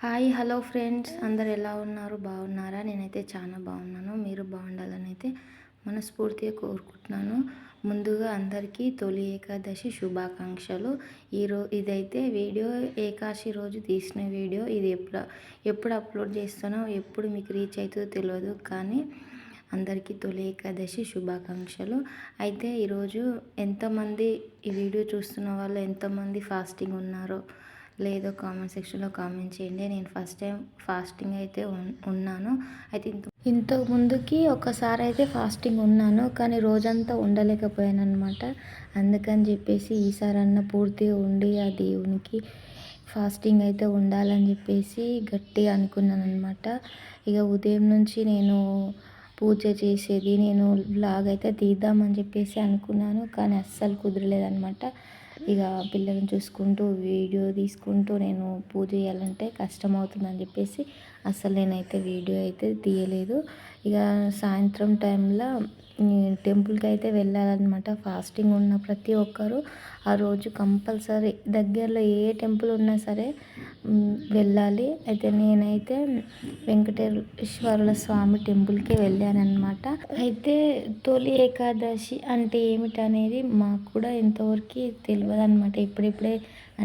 Hi hello friends, అందరు ఎలా ఉన్నారు? బాగున్నారా? నేనైతే చాలా బాగున్నాను. మీరు బాగుండాలని అయితే మనస్ఫూర్తిగా కోరుకుంటున్నాను. ముందుగా అందరికీ తొలి ఏకాదశి శుభాకాంక్షలు. ఇదైతే వీడియో ఏకాదశి రోజు తీసిన వీడియో. ఇది ఎప్పుడు అప్లోడ్ చేస్తానో, ఎప్పుడు మీకు రీచ్ అవుతుందో తెలియదు, కానీ అందరికీ తొలి ఏకాదశి శుభాకాంక్షలు. అయితే ఈరోజు ఎంతమంది ఈ వీడియో చూస్తున్న వాళ్ళు ఎంతమంది ఫాస్టింగ్ ఉన్నారో లేదో కామెంట్ సెక్షన్లో కామెంట్ చేయండి. నేను ఫస్ట్ టైం ఫాస్టింగ్ అయితే ఉన్నాను. అయితే ఇంతకు ముందుకి ఒకసారి అయితే ఫాస్టింగ్ ఉన్నాను, కానీ రోజంతా ఉండలేకపోయాను అనమాట. అందుకని చెప్పేసి ఈసారన్నా పూర్తిగా ఉండి ఆ దేవునికి ఫాస్టింగ్ అయితే ఉండాలని చెప్పేసి గట్టిగా అనుకున్నాను అనమాట. ఇక ఉదయం నుంచి నేను పూజ చేసేది, నేను బ్లాగ్ అయితే తీద్దామని చెప్పేసి అనుకున్నాను, కానీ అస్సలు కుదరలేదనమాట. ఇక పిల్లల్ని చూసుకుంటూ వీడియో తీసుకుంటూ నేను పూజ చేయాలంటే కష్టం అవుతుందని చెప్పేసి అసలు నేనైతే వీడియో అయితే తీయలేదు. ఇక సాయంత్రం టైంలో టెంపుల్కి అయితే వెళ్ళాలన్నమాట. ఫాస్టింగ్ ఉన్న ప్రతి ఒక్కరూ ఆ రోజు కంపల్సరీ దగ్గరలో ఏ టెంపుల్ ఉన్నా సరే వెళ్ళాలి. అయితే నేనైతే వెంకటేశ్వర స్వామి టెంపుల్కి వెళ్ళానన్నమాట. అయితే తొలి ఏకాదశి అంటే ఏమిటనేది మాకు కూడా ఇంతవరకు తెలియదు అనమాట. ఇప్పుడిప్పుడే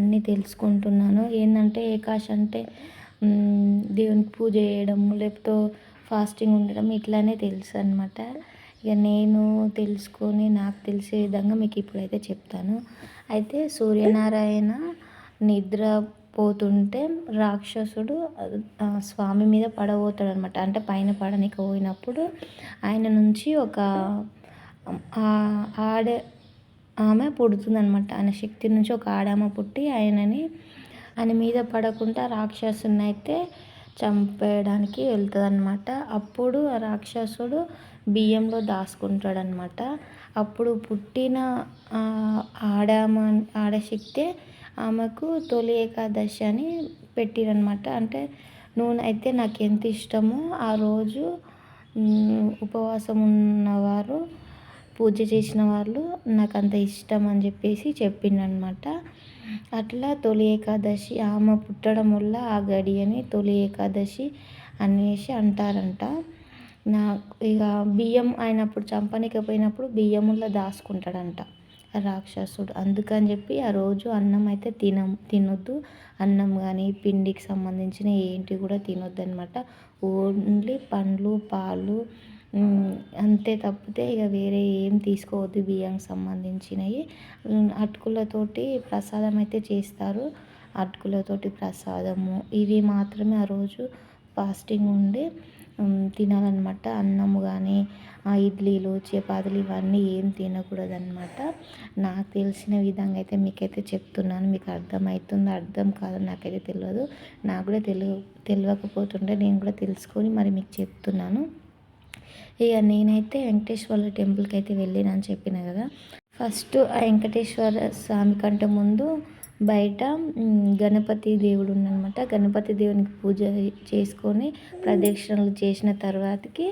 అన్నీ తెలుసుకుంటున్నాను. ఏంటంటే ఏకాదశి అంటే దేవునికి పూజ చేయడం, లేకపోతే ఫాస్టింగ్ ఉండడం ఇట్లానే తెలుసు అనమాట. ఇక నేను తెలుసుకొని నాకు తెలిసే విధంగా మీకు ఇప్పుడైతే చెప్తాను. అయితే సూర్యనారాయణ నిద్ర పోతుంటే రాక్షసుడు స్వామి మీద పడబోతాడు అనమాట. అంటే పైన పడనీకి పోయినప్పుడు ఆయన నుంచి ఒక ఆమె పుడుతుందనమాట. ఆయన శక్తి నుంచి ఒక ఆడామ పుట్టి ఆయన మీద పడకుండా రాక్షసుని అయితే చంపేయడానికి వెళ్తుందనమాట. అప్పుడు ఆ రాక్షసుడు బియ్యంలో దాచుకుంటాడనమాట. అప్పుడు పుట్టిన ఆడశక్తే ఆమెకు తొలి ఏకాదశి అని పెట్టిరనమాట. అంటే నూనె అయితే నాకు ఎంత ఇష్టమో ఆ రోజు ఉపవాసం ఉన్నవారు, పూజ చేసిన వాళ్ళు నాకు అంత ఇష్టం అని చెప్పేసి చెప్పిండనమాట. అట్లా తొలి ఏకాదశి ఆమె పుట్టడం వల్ల ఆ గడియని తొలి ఏకాదశి అనేసి అంటారంట. ఇక బియ్యం ఆయన అప్పుడు చంపనీకపోయినప్పుడు బియ్యములో దాచుకుంటాడంట రాక్షసుడు. అందుకని చెప్పి ఆ రోజు అన్నం అయితే తినొద్దు. అన్నం కానీ పిండికి సంబంధించిన ఏంటి కూడా తినొద్దు అనమాట. ఓన్లీ పండ్లు, పాలు అంతే తప్పితే ఇక వేరే ఏం తీసుకోవద్దు బియ్యంకి సంబంధించినవి. అటుకులతోటి ప్రసాదం అయితే చేస్తారు. అటుకులతోటి ప్రసాదము ఇవి మాత్రమే ఆ రోజు ఫాస్టింగ్ ఉండి తినాలన్నమాట. అన్నము కానీ ఇడ్లీలు, చపాతీలు ఇవన్నీ ఏం తినకూడదన్నమాట. నాకు తెలిసిన విధంగా అయితే మీకైతే చెప్తున్నాను. మీకు అర్థమవుతుందో అర్థం కాదో నాకైతే తెలియదు. నాకు కూడా తెలియకపోతుంటే నేను కూడా తెలుసుకొని మరి మీకు చెప్తున్నాను. ఇక నేనైతే వెంకటేశ్వర టెంపుల్కి అయితే వెళ్ళినని చెప్పిన కదా. ఫస్ట్ ఆ వెంకటేశ్వర స్వామి కంటే ముందు బయట గణపతి దేవుడు ఉన్నమాట. గణపతి దేవునికి పూజ చేసుకొని ప్రదక్షిణలు చేసిన తర్వాతకి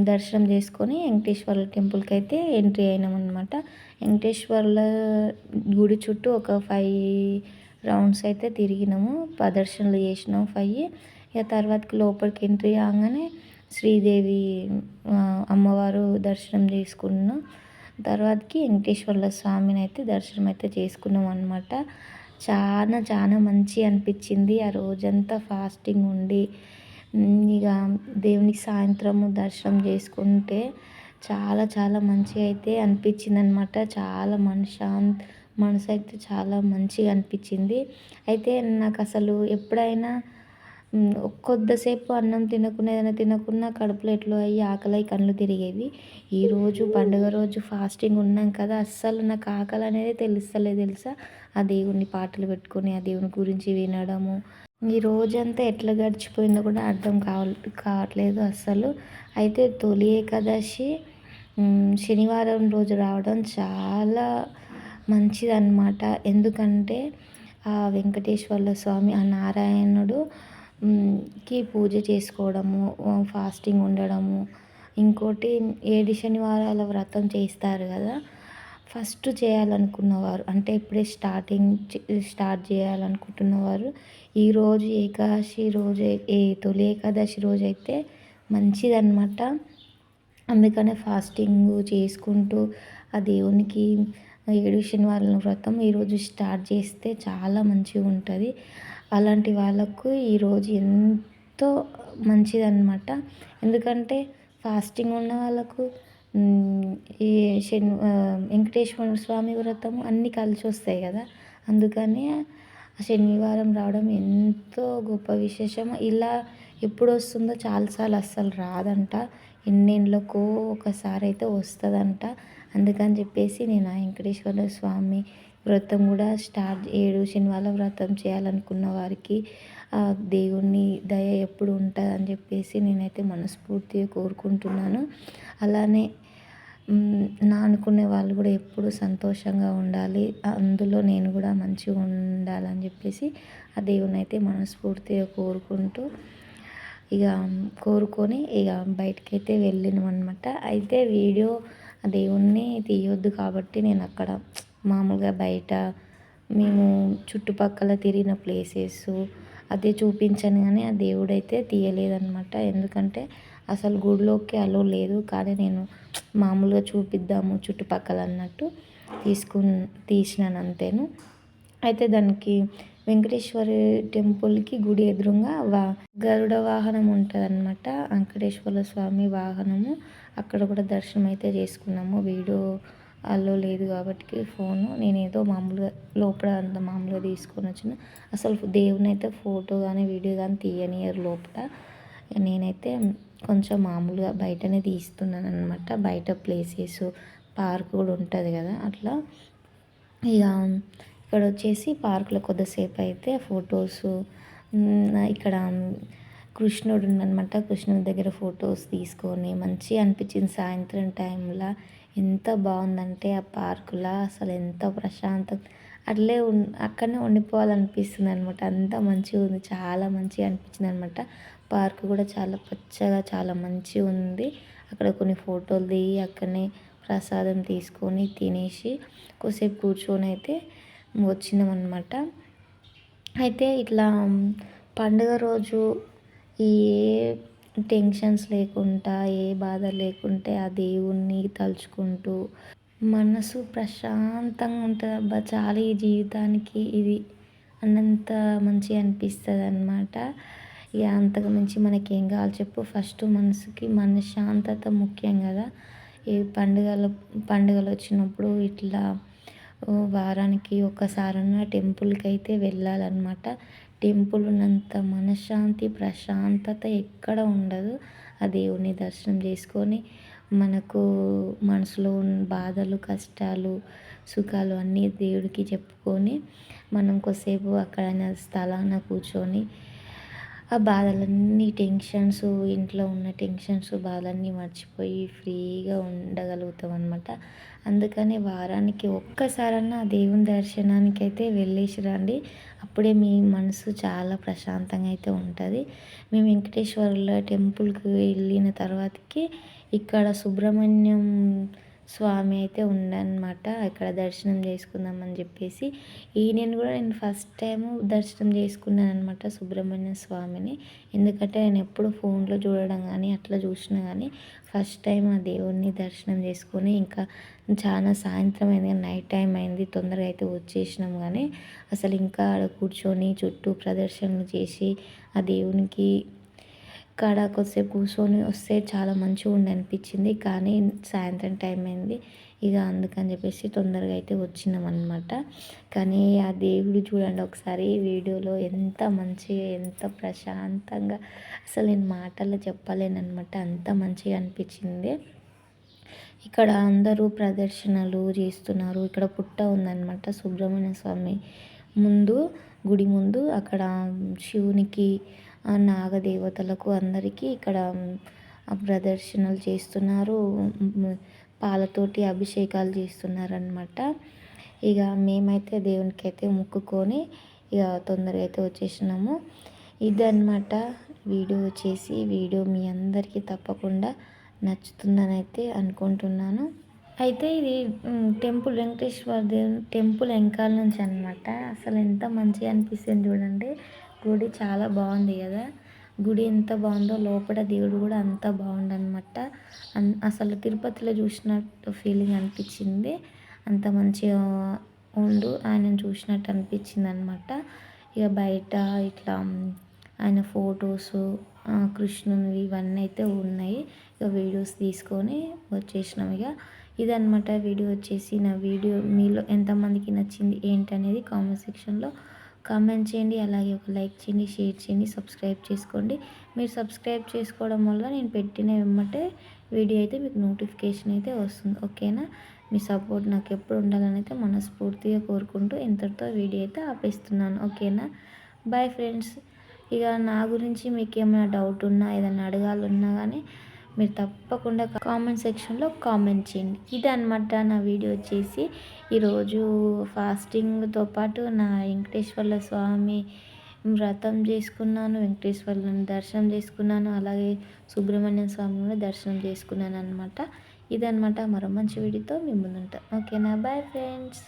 దర్శనం చేసుకొని వెంకటేశ్వర టెంపుల్కి అయితే ఎంట్రీ అయినామన్నమాట. వెంకటేశ్వర్ల గుడి చుట్టూ ఒక 5 రౌండ్స్ అయితే తిరిగినాము, ప్రదర్శనలు చేసినాము 5. ఇక తర్వాతకి లోపలికి ఎంట్రీ కాగానే శ్రీదేవి అమ్మవారు దర్శనం చేసుకున్నాం. తర్వాతకి వెంకటేశ్వర్ల స్వామిని అయితే దర్శనం అయితే చేసుకున్నాం అనమాట. చాలా చాలా మంచి అనిపించింది ఆ రోజంతా ఫాస్టింగ్ ఉండి. ఇక దేవునికి సాయంత్రము దర్శనం చేసుకుంటే చాలా చాలా మంచిగా అయితే అనిపించింది అనమాట. చాలా మనసు అయితే చాలా మంచిగా అనిపించింది. అయితే నాకు అసలు ఎప్పుడైనా కొద్దిసేపు అన్నం ఏదైనా తినకున్నా కడుపులో ఎట్లో అయ్యి ఆకలి కళ్ళు తిరిగేవి. ఈరోజు పండుగ రోజు ఫాస్టింగ్ ఉన్నాం కదా, అస్సలు నాకు ఆకలి అనేది తెలుసా. ఆ దేవుని పాటలు పెట్టుకొని ఆ దేవుని గురించి వినడము, ఈ రోజంతా ఎట్లా గడిచిపోయిందో కూడా అర్థం కావట్లేదు అస్సలు. అయితే తొలి ఏకాదశి శనివారం రోజు రావడం చాలా మంచిదన్నమాట. ఎందుకంటే ఆ వెంకటేశ్వర్ల స్వామి, ఆ నారాయణుడు కి పూజ చేసుకోవడము, ఫాస్టింగ్ ఉండడము. ఇంకోటి 7 శనివారాల వ్రతం చేస్తారు కదా. ఫస్ట్ చేయాలనుకున్నవారు అంటే ఇప్పుడే స్టార్ట్ చేయాలనుకుంటున్నవారు ఈరోజు ఏకాదశి రోజు తొలి ఏకాదశి రోజైతే మంచిదన్నమాట. అందుకనే ఫాస్టింగ్ చేసుకుంటూ ఆ దేవునికి 7 శనివారాల వ్రతం ఈరోజు స్టార్ట్ చేస్తే చాలా మంచిగా ఉంటుంది. అలాంటి వాళ్ళకు ఈరోజు ఎంతో మంచిదన్నమాట. ఎందుకంటే ఫాస్టింగ్ ఉన్న వాళ్ళకు ఈ వెంకటేశ్వర స్వామి వ్రతం అన్నీ కలిసి వస్తాయి కదా. అందుకని శనివారం రావడం ఎంతో గొప్ప విశేషం. ఇలా ఎప్పుడు వస్తుందో చాలాసార్లు అస్సలు రాదంట. ఎన్నేళ్ళకో ఒకసారి అయితే వస్తుందంట. అందుకని చెప్పేసి నేను ఆ వెంకటేశ్వర స్వామి వ్రతం కూడా 7 శనివారాల వ్రతం చేయాలనుకున్న వారికి దేవుని దయ ఎప్పుడు ఉంటుందని చెప్పేసి నేనైతే మనస్ఫూర్తిగా కోరుకుంటున్నాను. అలానే నా అనుకునే వాళ్ళు కూడా ఎప్పుడు సంతోషంగా ఉండాలి, అందులో నేను కూడా మంచిగా ఉండాలని చెప్పేసి ఆ దేవుని అయితే మనస్ఫూర్తిగా కోరుకొని బయటకైతే వెళ్ళినాం అనమాట. అయితే వీడియో ఆ దేవుణ్ణి తీయొద్దు కాబట్టి నేను అక్కడ మామూలుగా బయట మేము చుట్టుపక్కల తిరిగిన ప్లేసెస్ అదే చూపించాను కానీ ఆ దేవుడైతే తీయలేదన్నమాట. ఎందుకంటే అసలు గుడిలోకి అలో లేదు. కానీ నేను మామూలుగా చూపిద్దాము చుట్టుపక్కల అన్నట్టు తీసినాను అంతేను. అయితే దానికి వెంకటేశ్వరి టెంపుల్కి గుడి ఎదురుగా గరుడ వాహనం ఉంటుందన్నమాట. వెంకటేశ్వర స్వామి వాహనము అక్కడ కూడా దర్శనం అయితే చేసుకున్నాము. వీడియో అలో లేదు కాబట్టి ఫోను నేనేదో మామూలుగా లోపల అంత మామూలుగా తీసుకొని వచ్చిన. అసలు దేవుని అయితే ఫోటో కానీ వీడియో కానీ తీయనియరు లోపల. నేనైతే కొంచెం మామూలుగా బయటనే తీస్తున్నాను అనమాట. బయట ప్లేసెస్ పార్క్ కూడా ఉంటుంది కదా అట్లా. ఇక్కడ వచ్చేసి పార్కులో కొద్దిసేపు అయితే ఫొటోసు ఇక్కడ కృష్ణుడు ఉందనమాట. కృష్ణుడి దగ్గర ఫొటోస్ తీసుకొని మంచిగా అనిపించింది. సాయంత్రం టైంలో ఎంత బాగుందంటే ఆ పార్కులో అసలు ఎంత ప్రశాంతం, అక్కడనే ఉండిపోవాలనిపిస్తుంది అనమాట. అంత మంచిగా ఉంది, చాలా మంచిగా అనిపించింది అనమాట. పార్క్ కూడా చాలా పచ్చగా చాలా మంచిగా ఉంది. అక్కడ కొన్ని ఫోటోలు దిగి అక్కడనే ప్రసాదం తీసుకొని తినేసి కొద్దిసేపు కూర్చొని అయితే వచ్చినాం అనమాట. అయితే ఇట్లా పండుగ రోజు ఏ టెన్షన్స్ లేకుండా ఏ బాధ లేకుంటే ఆ దేవుణ్ణి తలుచుకుంటూ మనసు ప్రశాంతంగా ఉంటుంది. అబ్బా చాలా ఈ జీవితానికి ఇది అన్నంత మంచిగా అనిపిస్తుంది అనమాట. అంతకు మించి మనకి ఏం కావాలి చెప్పు. ఫస్ట్ మనసుకి మనశ్శాంతత ముఖ్యం కదా. ఈ పండుగలు వచ్చినప్పుడు ఇట్లా వారానికి ఒక్కసారన్నా టెంపుల్కి అయితే వెళ్ళాలన్నమాట. టెంపుల్ ఉన్నంత మనశ్శాంతి ప్రశాంతత ఎక్కడ ఉండదు. ఆ దేవుని దర్శనం చేసుకొని మనకు మనసులో ఉన్న బాధలు కష్టాలు సుఖాలు అన్నీ దేవుడికి చెప్పుకొని మనం కొద్దిసేపు అక్కడ స్థలాన కూర్చొని ఆ బాధలన్నీ టెన్షన్స్ ఇంట్లో ఉన్న టెన్షన్స్ బాధలన్నీ మర్చిపోయి ఫ్రీగా ఉండగలుగుతాం అనమాట. అందుకని వారానికి ఒక్కసారన్నా ఆ దేవుని దర్శనానికి అయితే వెళ్ళేసి రండి. అప్పుడే మీ మనసు చాలా ప్రశాంతంగా అయితే ఉంటుంది. మేము వెంకటేశ్వర్ల టెంపుల్కి వెళ్ళిన తర్వాతకి ఇక్కడ సుబ్రహ్మణ్యం స్వామి అయితే ఉండనమాట. ఇక్కడ దర్శనం చేసుకుందామని చెప్పేసి నేను ఫస్ట్ టైము దర్శనం చేసుకున్నాను అనమాట సుబ్రహ్మణ్య స్వామిని. ఎందుకంటే నేను ఎప్పుడు ఫోన్లో చూడడం కానీ అట్లా చూసినా కానీ ఫస్ట్ టైం ఆ దేవుణ్ణి దర్శనం చేసుకొని ఇంకా చాలా సాయంత్రం అయింది, నైట్ టైం అయింది, తొందరగా అయితే వచ్చేసినాం. కానీ అసలు ఇంకా ఆడ కూర్చొని చుట్టూ ప్రదర్శనలు చేసి ఆ దేవునికి కాడ కొద్దిసేపు కూర్చొని వస్తే చాలా మంచిగా అనిపించింది. కానీ సాయంత్రం టైం అయింది అందుకని చెప్పేసి తొందరగా అయితే వచ్చినాం అనమాట. కానీ ఆ దేవుడు చూడండి ఒకసారి వీడియోలో ఎంత మంచిగా ఎంత ప్రశాంతంగా అసలు నేను మాటల్లో చెప్పలేనమాట. అంత మంచిగా అనిపించింది. ఇక్కడ అందరూ ప్రదర్శనలు చేస్తున్నారు. ఇక్కడ పుట్ట ఉందన్నమాట సుబ్రహ్మణ్య స్వామి గుడి ముందు. అక్కడ శివునికి నాగదేవతలకు అందరికీ ఇక్కడ ప్రదర్శనలు చేస్తున్నారు. పాలతోటి అభిషేకాలు చేస్తున్నారనమాట. మేమైతే దేవునికి అయితే మొక్కుకొని తొందరగా అయితే వచ్చేసినాము. ఇదన్నమాట వీడియో మీ అందరికీ తప్పకుండా నచ్చుతుందని అయితే అనుకుంటున్నాను. అయితే ఇది వెంకటేశ్వర దేవుని టెంపుల్ వెనకాల నుంచి అనమాట. అసలు ఎంత మంచిగా అనిపిస్తుంది చూడండి. గుడి చాలా బాగుంది కదా. గుడి ఎంత బాగుందో లోపల దేవుడు కూడా అంత బాగుండనమాట. అసలు తిరుపతిలో చూసినట్టు ఫీలింగ్ అనిపించింది. అంత మంచిగా ఆయనను చూసినట్టు అనిపించింది అనమాట. ఇక బయట ఇట్లా ఆయన ఫొటోసు కృష్ణునివి ఇవన్నీ అయితే ఉన్నాయి. ఇక వీడియోస్ తీసుకొని వచ్చేసినాం. ఇక ఇదనమాట వీడియో వచ్చేసి. నా వీడియో మీలో ఎంతమందికి నచ్చింది ఏంటనేది కామెంట్ సెక్షన్లో కామెంట్ చేయండి. అలాగే ఒక లైక్ చేయండి, షేర్ చేయండి, సబ్స్క్రైబ్ చేసుకోండి. మీరు సబ్స్క్రైబ్ చేసుకోవడం వల్ల నేను పెట్టిన వెంబటే వీడియో అయితే మీకు నోటిఫికేషన్ అయితే వస్తుంది. ఓకేనా. మీ సపోర్ట్ నాకు ఎప్పుడు ఉండాలని అయితే మనస్ఫూర్తిగా కోరుకుంటూ ఇంతటితో వీడియో అయితే ఆపేస్తున్నాను. ఓకేనా. Bye friends. ఇక నా గురించి మీకు ఏమైనా డౌట్ ఉన్నా ఏదైనా అడగాలన్నా కానీ మీరు తప్పకుండా కామెంట్ సెక్షన్లో కామెంట్ చేయండి. ఇదన్నమాట నా వీడియో వచ్చేసి. ఈరోజు ఫాస్టింగ్తో పాటు నా వెంకటేశ్వర్ల స్వామి వ్రతం చేసుకున్నాను, వెంకటేశ్వర్లను దర్శనం చేసుకున్నాను, అలాగే సుబ్రహ్మణ్యం స్వామిని కూడా దర్శనం చేసుకున్నాను అనమాట. ఇదన్నమాట మరో మంచి వీడియోతో మీ ముందుంటాను. ఓకేనా. Bye friends.